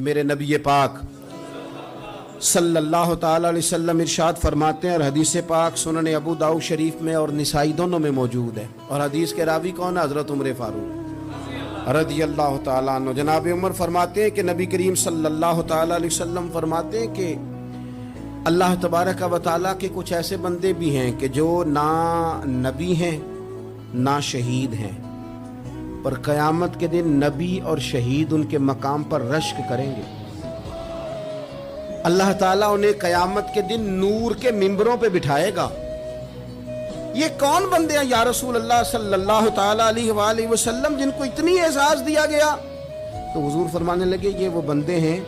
میرے نبی پاک صلی اللہ تعالی علیہ وسلم ارشاد فرماتے ہیں، اور حدیث پاک سنن ابو داؤد شریف میں اور نسائی دونوں میں موجود ہے، اور حدیث کے راوی کون ہے؟ حضرت عمر فاروق رضی اللہ تعالیٰ عنہ۔ جناب عمر فرماتے ہیں کہ نبی کریم صلی اللہ تعالی علیہ وسلم فرماتے ہیں کہ اللہ تبارک و تعالیٰ کے کچھ ایسے بندے بھی ہیں کہ جو نہ نبی ہیں نہ شہید ہیں، پر قیامت کے دن نبی اور شہید ان کے مقام پر رشک کریں گے۔ اللہ تعالیٰ انہیں قیامت کے دن نور کے ممبروں پہ بٹھائے گا۔ یہ کون بندے ہیں یا رسول اللہ صلی اللہ تعالیٰ علیہ وآلہ وسلم جن کو اتنی اعزاز دیا گیا؟ تو حضور فرمانے لگے یہ وہ بندے ہیں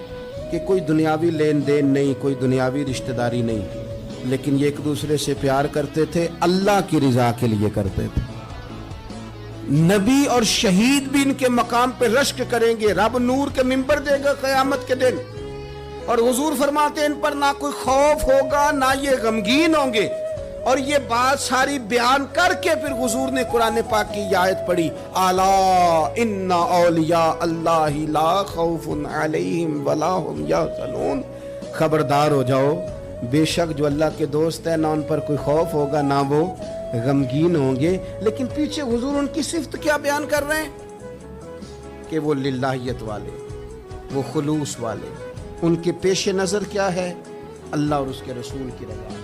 کہ کوئی دنیاوی لین دین نہیں، کوئی دنیاوی رشتہ داری نہیں، لیکن یہ ایک دوسرے سے پیار کرتے تھے، اللہ کی رضا کے لیے کرتے تھے۔ نبی اور شہید بھی ان کے مقام پہ رشک کریں گے، رب نور کے ممبر دے گا قیامت کے دن، اور حضور فرماتے ہیں ان پر نہ کوئی خوف ہوگا نہ یہ غمگین ہوں گے۔ اور یہ بات ساری بیان کر کے پھر حضور نے قرآن پاک کی یہ آیت پڑھی، الا ان اولیاء اللہ لا خوف علیہم ولا هم یحزنون، خبردار ہو جاؤ، بے شک جو اللہ کے دوست ہیں نہ ان پر کوئی خوف ہوگا نہ وہ غمگین ہوں گے۔ لیکن پیچھے حضور ان کی صفت کیا بیان کر رہے ہیں کہ وہ للہیت والے، وہ خلوص والے، ان کے پیش نظر کیا ہے؟ اللہ اور اس کے رسول کی رضا۔